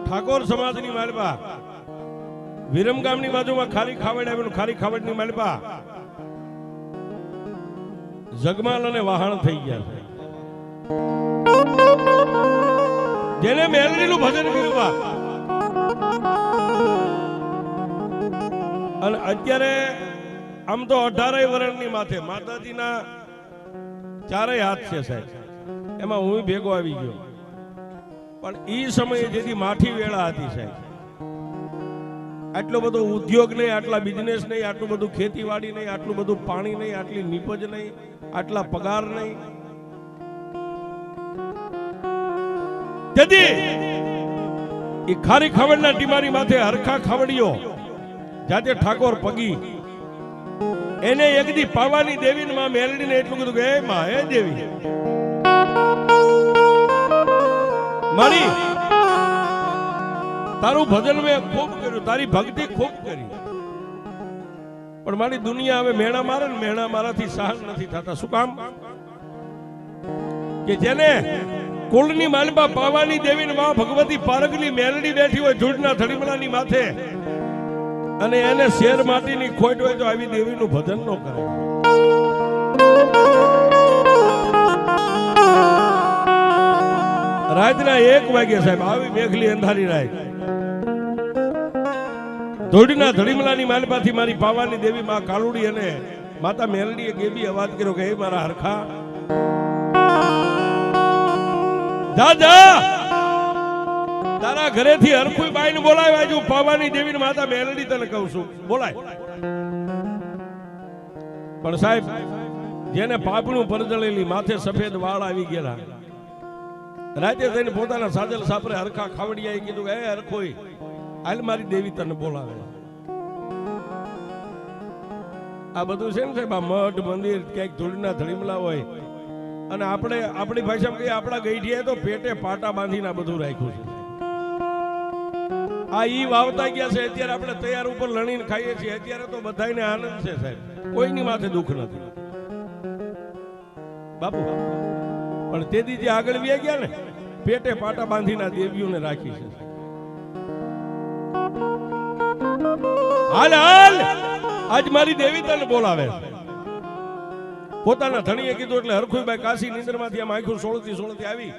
ઠાકોર સમાજની માલપા વિરમગામની બાજુમાં ખારી ખાવડ આવેલું, ખારી ખાવડની માલપા જગમાલ અને વહાણ થઈ ગયા છે. જેને મેલડીનું ભજન કર્યું બા, અને અત્યારે આમ તો 18 વર્ષની માથે માતાજીના ચારેય હાથ છે સાહેબ, એમાં હું ભેગો આવી ગયો. પણ ઈ સમયે જેથી માઠી વેળા હતી સાહેબ, આટલો બધો ઉદ્યોગ નહીં, આટલા બિઝનેસ નહીં, આટલું બધું ખેતીવાડી નહીં, આટલું બધું પાણી નહીં, આટલી નીપજ નહીં, આટલા પગાર નહીં. તેથી ઈ ખારી ખાવડના ટીમારી માથે હરખા ખાવડીઓ જાતે ઠાકોર પગી એને એકદી પાવાની દેવી માં મેલડીને એટલું કીધું કે હે માં, હે દેવી મારી, તારું ભજન મેં ખૂબ કર્યું, તારી ભક્તિ ખૂબ કરી, પણ મારી દુનિયા હવે મેણા મારે ને મેણા મારાથી સહન નથી થતા. શું કામ? કે જેને કુળની માલપા પાવાની દેવી માં ભગવતી પારગની મેલડી બેઠી હોય ધૂળના ધડીમલાની માથે, અને એને શેર માટીની ખોટ હોય તો આવી દેવીનું ભજન ન કરે. રાતના 1 વાગે સાહેબ આવી મેઘલી અંધારી રાત, ધોડીના ધડીમલાની માલપાથી મારી પાવાની દેવી માં કાલુડી અને માતા મેલડીએ ગેબી અવાજ કર્યો કે હે મારા હરખા, જા જા તારા ઘરેથી હરખું બાઈને બોલાય, આજુ પાવાની દેવી માતા મેલડી તને કહું છું બોલાય. પણ સાહેબ જેને પાપણું પરજળેલી માથે સફેદ વાળ આવી ગયેલા, રાતે થઈને પોતાના સાજલ સાપરે હરખા ખાવડિયાએ કીધું કે હે હરખોઈ હાલ મારી દેવી તને બોલાવે. આ બધું છે ને સાહેબ, આ મઠ મંદિર ક્યાંક ધૂળના ધડીમલા હોય, અને આપણે આપણી ભાષામાં કહીએ આપણા ગઈઠિયાએ તો પેટે પાટા બાંધીને આ બધું રાખ્યું છે. આ ઈ વાવતા ગયા છે, અત્યારે આપણે તૈયાર ઉપર લણીને ખાઈએ છીએ, અત્યારે તો બધાને આનંદ છે સાહેબ, કોઈની માથે દુઃખ નથી બાપુ. પણ તેથી જે આગળ વ્યા ગયા ને, પેટે પાટા બાંધીને દેવીઓને રાખી છે. હાલ હાલ આજ મારી દેવી તને બોલાવે. પોતાના ધણીએ કીધું એટલે હરખુભાઈ કાશી નિંદરમાંથી આમ આંખું સોળતી આવી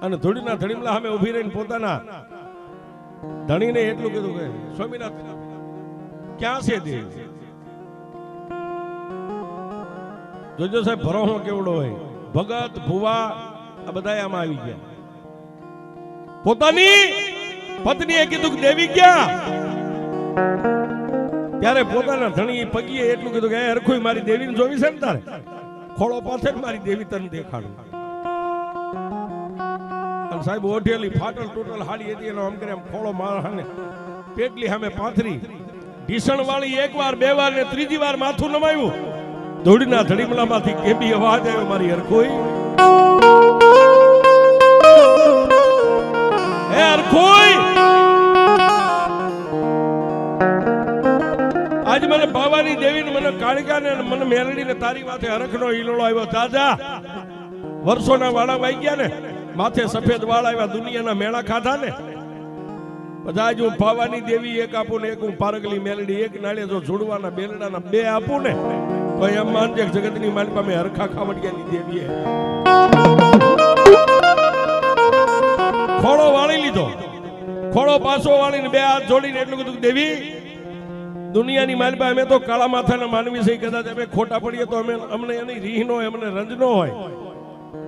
અને ધૂળના ધડીમલા સામે ઊભી રહીને પોતાના ધણીને એટલું કીધું કે સ્વામીનાથ ક્યાં છે દેવી? જોજો સાહેબ ભરોહો કેવડો હોય, ભગત ભુવા આ બધા આમાં આવી ગયા. પોતાની પત્નીએ કીધું કે દેવી ક્યાં? ત્યારે પોતાના ધણી પગીએ એટલું કીધું કે હરખુઈ મારી દેવીને જોવી છે ને તારે, ખોળો પાસે મારી દેવી તને દેખાડું. અને સાહેબ ઓઢેલી ફાટલ ટૂટલ હાડી હતી, એનો આમ કરે આમ ખોળો મારને પેટલી સામે પાથરી, ઢીસણ વાળી 1 વાર 2 વાર ને 3જી વાર માથું નમાયું. ધૂળના ધડીમલામાંથી કેબી અવાજ આવ્યો, મારી હરખોઈ, હે હરખોઈ આજ મને બાવાની દેવીને મને કાળિકાને મને મેલડીને તારી માથે હરખનો હિલોળો આવ્યો. દાદા વર્ષોના વાળા વાઈ ગયા ને, માથે સફેદ વાળ આવ્યા, દુનિયાના મેળા ખાધા ને, બધા જ હું પાવાની દેવી 1 આપું ને 1 હું પારગલી મેલડી 1 નાળે જો જોડવાના બેલડાના 2 આપું ને, તો એમ માનજે જગતની માલિકા મેં હરખા ખાવડિયાની દેવીએ ખોળો વાળી લીધો. ખોળો પાછો વાળીને 2 હાથ જોડીને એટલું કીધું દેવી દુનિયાની માલિકા અમે તો કાળા માથાના માનવી છે, કદાચ અમે ખોટા પડીએ તો અમને એની રીહ નો અમને રંજ નો હોય,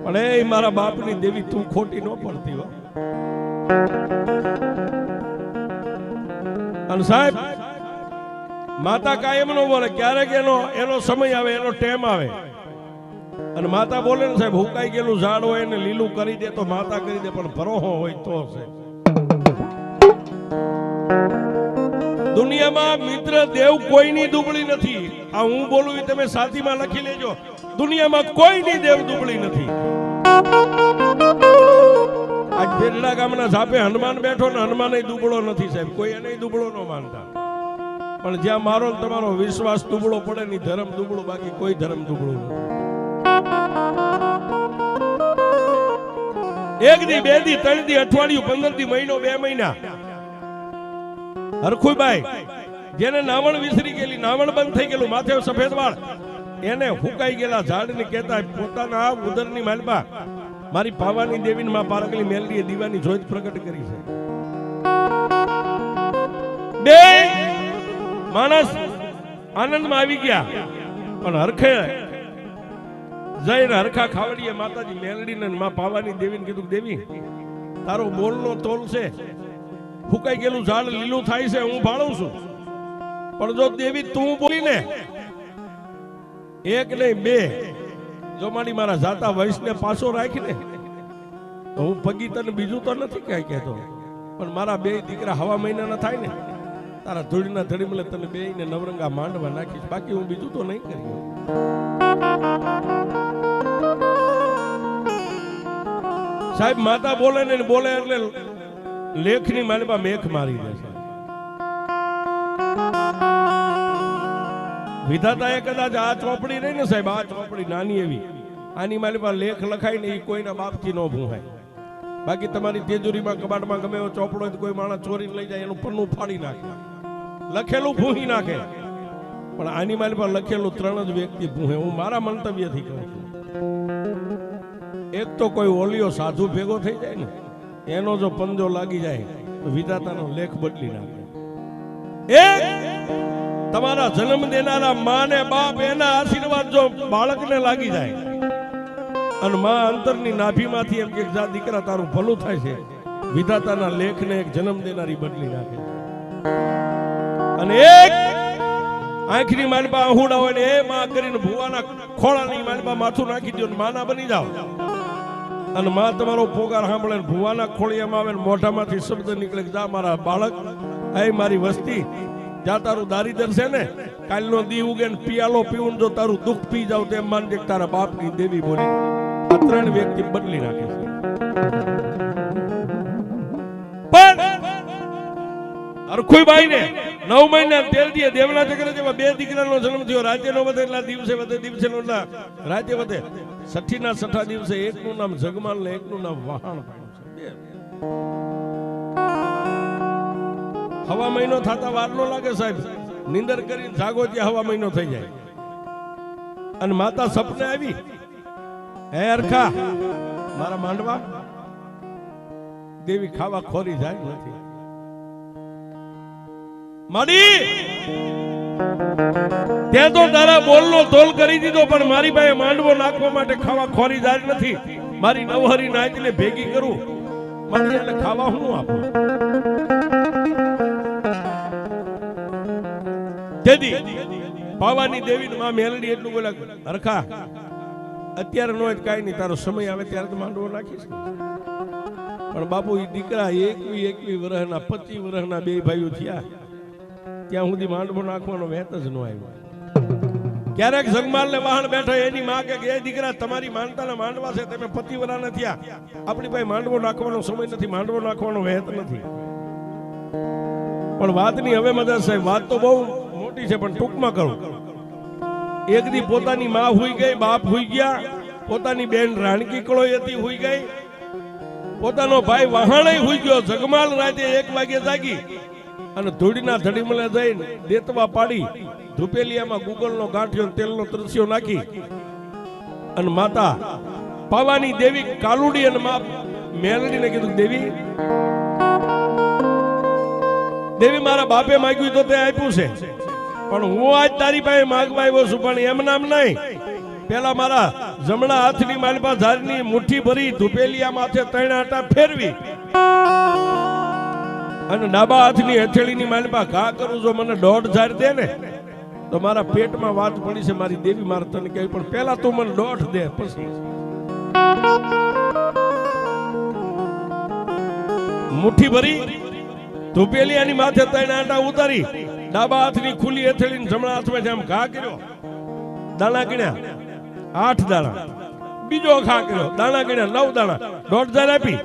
પણ એ મારા બાપની દેવી તું ખોટી ન પડતી હો. અને સાહેબ માતા કાયમ નો બોલે, ક્યારેક એનો સમય આવે, એનો ટાઈમ આવે, અને માતા બોલે ને સાહેબ હુકાઈ ગયેલું ઝાડ હોય ને લીલું કરી દે તો માતા કરી દે, પણ ભરોહો હોય તો છે. દુનિયામાં મિત્ર દેવ કોઈની દુબળી નથી. આ હું બોલું એ તમે સાચીમાં લખી લેજો, દુનિયામાં કોઈની દેવ દુબળી નથી. આજ બેરડા ગામના ઝાપે હનુમાન બેઠો ને, હનુમાન દુબળો નથી સાહેબ, કોઈ એને દુબળો ન માનતા, પણ જ્યાં મારો તમારો વિશ્વાસ દુબળો પડે ને ધર્મ દુબળો, બાકી કોઈ ધર્મ દુબળો નથી. એક દી, બે દી, ત્રણ દી, અઠવાડિયું, 15 દી, મહિનો, 2 મહિના. હરખુભાઈ જેને નાવણ વિસરી ગયેલી, નાવણ બંધ થઈ ગયેલું, માથે સફેદ વાળ, એને હુકાઈ ગયેલા ઝાડને કહેતા પોતાના ઉદરની માલબા મારી પાવાની દેવીને માં પારગલી મેલડીએ દીવાની જોત પ્રગટ કરી છે. બે માણસ આનંદમાં આવી ગયા, પણ હરખે જઈને હરખા ખાવડીએ માતાજી મેલડીને માં પાવાની દેવીને કીધું, દેવી તારો બોલનો તોલ છે, ફૂકાઈ ગયેલું ઝાડ લીલું થાય છે, હું ભાળું છું, પણ જો દેવી તું બોલીને એક નહીં બે જો મારી મારા જાતા વંશને પાછો રાખીને તો હું પગી તને બીજું તો નથી કઈ કહેતો, પણ મારા 2 દીકરા હવા મહિનાના થાય ને તારા ધૂળના ધડી મળે તને 2 ને નવરંગા માંડવા નાખીશ, બાકી હું બીજું તો નહીં કરી. સાહેબ માતા બોલે ને બોલે એટલે લેખની માલબા મેખ મારી દે છે. વિધાતાએ કદાચ આ ચોપડી રહી ને સાહેબ, આ ચોપડી નાની એવી, આની માલબા લેખ લખાય ને એ કોઈના બાપથી ન ભૂહાય. બાકી તમારી તિજોરીમાં કબાટમાં ગમે એવો ચોપડો કોઈ માણસ ચોરીને લઈ જાય એનું પન્નું ફાડી નાખે, લખેલું ભૂહી નાખે, પણ આની માલબા લખેલું 3 જ વ્યક્તિ ભૂહે. હું મારા મંતવ્યથી કહું છું. એક તો કોઈ ઓલિયો સાધુ ભેગો થઈ જાય ને એનો જો પંજો લાગી જાય તો વિધાતાનો લેખ બદલી નાખે. એક તમારા જન્મ દેનારા માં ને બાપ એના આશીર્વાદ જો બાળકને લાગી જાય અને માં અંતરની નાભીમાંથી એમ કે જા દીકરા તારું ભલું થાય છે, વિધાતાના લેખને એક જન્મ દેનારી બદલી નાખે. અને એક આંખની માલબા આહુડા હોય ને એ માં કરીને ભુવાના ખોળાની માલબા માથું નાખી દો, માના બની જાઓ. અને માં તમારો પોકાર સાંભળે ભુવાના ખોળિયામાં આવે ને મોઢામાંથી શબ્દ નીકળે, જા મારા બાળક, એ મારી વસ્તી, જા તારું દારિદર છે ને કાલનો દી ઉગે ને પિયાલો પીવું જો તારું દુઃખ પી જાવ તેમ માનજે તારા બાપની દેવી બોલી. આ 3 વ્યક્તિ બદલી નાખે છે. પણ હરખુભાઈ ને 9 મહિના 13 દીએ દેવના ચક્ર જેવા 2 દીકરાનો જન્મ થયો. રાજ્ય નો વધે એટલા દિવસે વધે, દિવસે નો એટલા રાજ્ય વધે. 6 દિવસે એકનું નામ જગમાલ ને એકનું નામ વહાણ પાડ્યું છે. હવા મહિનો થતા વાર નો લાગે સાહેબ, નિંદર કરીને જાગો ત્યાં હવા મહિનો થઈ જાય. અને માતા સપને આવી, હે અરખા મારા માંડવા, દેવી ખાવા ખોરી જાય નથી. માડી ત્યાં તો તારા બોલનો તોલ કરી દીધો, પણ મારી પાસે માંડવો નાખવા માટે ખાવા ખોરી જાય નથી. મારી નવહરી નાચને ભેગી કરું, મારી એટલે ખાવા હું આપું. તેથી પાવાની દેવી માં મેલડી એટલું બોલે, હરખા અત્યારે નો જ કાંઈ નહીં, તારો સમય આવે ત્યારે તો માંડવો નાખીશ. પણ બાપુ એ દીકરા 21 વર્ષના 25 વર્ષના 2 ભાઈઓ થયા ત્યાં સુધી માંડવો નાખવાનો વેત જ ન આવ્યો. ક્યારેક જગમાલ ને વાહણ બેઠા એની માં કે એ દીકરા તમારી માનતાના માંડવા છે, તમે 25 વર્ષના થયા, આપણી પાસે માંડવો નાખવાનો સમય નથી, માંડવો નાખવાનો વેત નથી. પણ વાતની હવે મજા સાહેબ, વાત તો બહુ મોટી છે પણ ટૂંકમાં કરું. એક દી પોતાની માં હુઈ ગઈ, બાપ હુઈ ગયા, પોતાની બેન રાણકી કળોઈ હતી હુઈ ગઈ, પોતાનો ભાઈ વહાણે હુઈ ગયો. જગમાલ રાતે 1 વાગે જાગી અને ધૂળના ધડીમલે જઈને દેતવા પાડી ધુપેલિયામાં ગુગળનો ગાંઠિયો તેલનો તરસ્યો નાખી અને માતા પાવાની દેવી કાલુડી અને માં મેલડીને કીધું, દેવી દેવી મારા બાપે માંગ્યું તો તે આપ્યું છે, પણ હું આજ તારી પાસે માંગવા આવ્યો છું, પણ એમ નામ નહીં. પેલા મારા જમણા હાથની માલપા ઝાડની મુઠ્ઠી ભરી ધુપેલિયા માથે 3 આંટા ફેરવી અને ડાબા હાથની હથેળીની માલપા ઘા કરું, જો મને 1.5 ઝાડ દે ને તો મારા પેટમાં વાત પડી છે મારી દેવી, મારે તને કહ્યું, પણ પેલા તું મને 1.5 દે પછી. મુઠ્ઠી ભરી ધુપેલિયાની માથે 3 આંટા ઉતારી, ડાબા હાથની ખુલ્લી હથેળીને જમણા હાથમાં જેમ ઘા કર્યો, દાણા ગણ્યા 8 દાણા, બીજો ઘા કર્યો, દાણા ગણ્યા 9 દાણા, 1.5 ઝાડ આપી.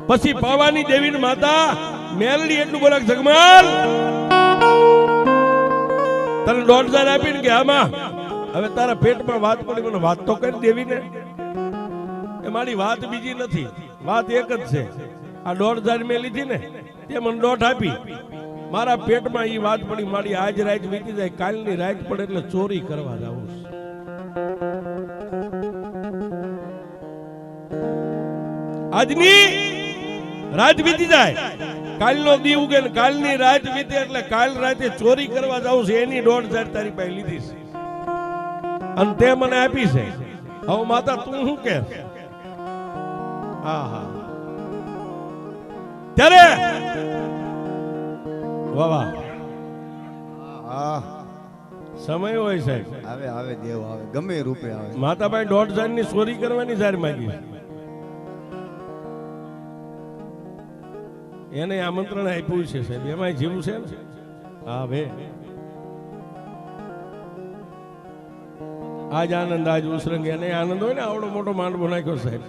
પછી પાવાની દેવી માતા મેલડી એટલું બોલે, જગમાલ તને 1.5 ઝાડ આપીને કે આમાં હવે તારા પેટમાં વાત પડી, મને વાત તો કરી દેવી ને. એ મારી વાત બીજી નથી, વાત એક જ છે. આ 1,500 મેં લીધી ને તે મને 1.5 આપી. મારા પેટમાં એ વાત પડી, મારી આજ રાત વીતી જાય, કાલની રાત પડે એટલે ચોરી કરવા જાવું છે. આજની રાત વીતી જાય, કાલનો દી ઉગે ને કાલની રાત વીતે એટલે કાલ રાતે ચોરી કરવા જાવું છે. એની 1,500 તારી પાસે લીધી છે અને તે મને આપી છે. હવે માતા તું શું કે? હા હા ત્યારે વાહ સમય હોય સાહેબ, આવે આવે દેવ આવે, ગમે રૂપે આવે. માતાભાઈ 1,500 ની ચોરી કરવાની જાર માંગી, એને આમંત્રણ આપ્યું છે સાહેબ. એમાં જીવું છે ને? હા ભે આજ આનંદ, આજ ઉસરંગ, એને આનંદ હોય ને. આવડો મોટો માંડવો નાખ્યો સાહેબ.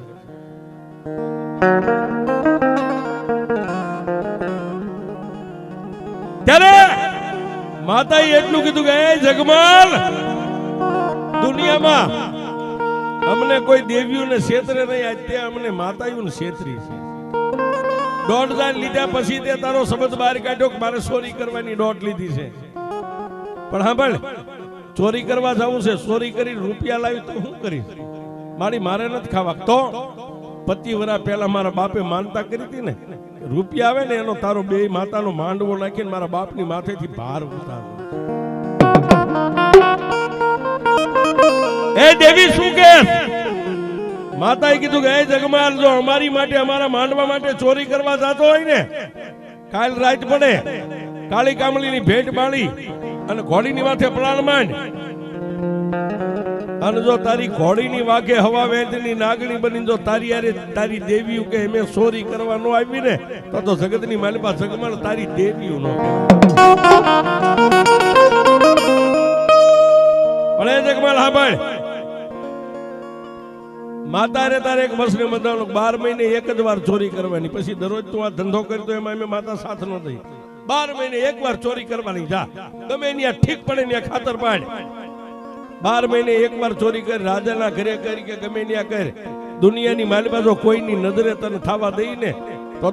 ત્યારે માતાએ એટલું કીધું કે એ જગમાલ, દુનિયામાં અમને કોઈ દેવીઓને ક્ષેત્રે નહીં, આજ તે અમને માતાઓને ક્ષેત્રી છે. 1,500 લીધા પછી તે તારો શબ્દ બહાર કાઢ્યો કે મારે ચોરી કરવાની 1.5 લીધી છે. પણ હા ભાઈ, ચોરી કરવા જવું છે, ચોરી કરી રૂપિયા લાવી તો શું કરીશ? મારે નથી ખાવા. તો 25 વર્ષ પહેલા મારા બાપે માનતા કરી હતી ને, રૂપિયા આવે ને એનો તારો બે માતાનો માંડવો નાખીને મારા બાપની માથેથી ભાર ઉતારો. એ દેવી શું કે? માતાએ કીધું કે એ જગમાલ, જો અમારી માટે, અમારા માંડવા માટે ચોરી કરવા જતો હોય ને, કાલ રાત પડે, કાળી કામળીની ભેટ બાળી અને ઘોડીની માથે પ્રાણ માંડ, અને જો તારી ઘોડીની વાગે હવા વેદની નાગણી બની જો તારી યારે તારી દેવીઓ કે અમે ચોરી કરવા નો આવી ને, તો જગતની માલિકા જગમાલ તારી દેવીઓ નો પણ એ જગમાલ હા ભાઈ, માતા રે તારે એક વર્ષને મતલબ 12 મહિને એક જ વાર ચોરી કરવાની. પછી દરરોજ તું આ ધંધો કરતો એમાં અમે માતા સાથ ન થઈ. 12 મહિને એક વાર ચોરી કરવાની. જા ગમે ત્યાં ઠીક પડે ત્યાં ખાતર પાડ. 12 મહિને એક વાર ચોરી કરી, રાજાના ઘરે કરી કે ગમે ત્યાં કર. દુનિયાની માલિકા જો કોઈની નજરે તને થવા દઈ ને,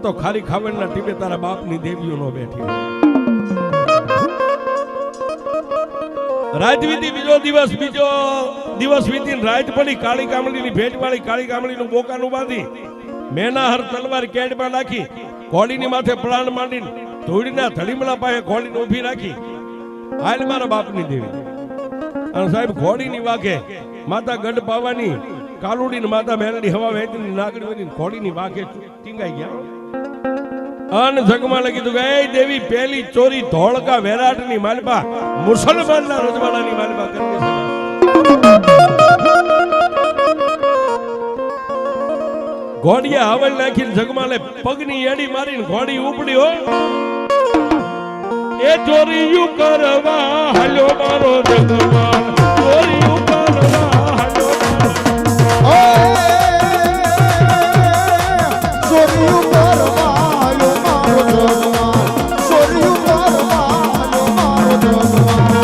તો ખાલી ખાવડના ટીપે તારા બાપની દેવીઓ નો બેઠી. રાત વીતી, બીજો દિવસ વીતીને રાત પડી, કાળી કામળીની ભેટ વાળી, કાળી કામળીનું બોકાનું બાંધી, મેનાહર તલવાર કેડમાં નાખી, ઘોડીની માથે પ્રાણ માંડીને ધૂળીના ધડીમલા પાસે ઘોડીને ઊભી રાખી. હાલ મારા બાપની દેવી. અને સાહેબ ઘોડીની વાગે માતા ગઢ પાવાની, કાલુડીની માતા મેલડી હવા વહેતી નાગડી બની ઘોડીની વાગે ટીંગાઈ ગયા. અને જગમાલે કીધું કે એ દેવી, પહેલી ચોરી ધોળકા વેરાટની માલપા, મુસલમાનના રજવાડાની માલપા કરી છે. ઘોડિયા હવલ નાખીને જગમાલે પગની એડી મારીને ઘોડી ઉપડી. હો એ ચોરીયું કરવા હાલ્યો મારો જગમાલ, ચોરીયું કરવા હાલ્યો ચોરીયું કરવા હાલ્યો મારો જગમાલ, ચોરીયું કરવા હાલ્યો મારો જગમાલ.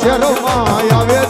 શેરમાં આવે